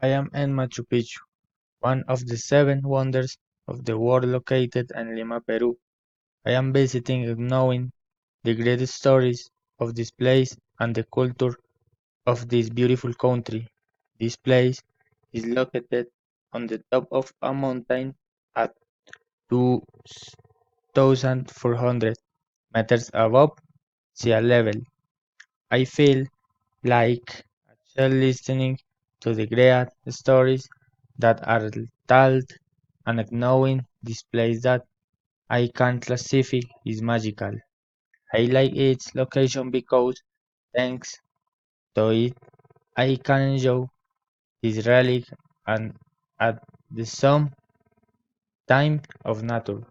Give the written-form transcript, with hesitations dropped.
I am in Machu Picchu, one of the seven wonders of the world located in Lima, Peru. I am visiting and knowing the great stories of this place and the culture of this beautiful country. This place is located on the top of a mountain at 2,400 meters above sea level. I feel like a child listening to the great stories that are told and knowing this place that I can classify is magical. I like its location because thanks to it I can enjoy this relic and at the same time of nature.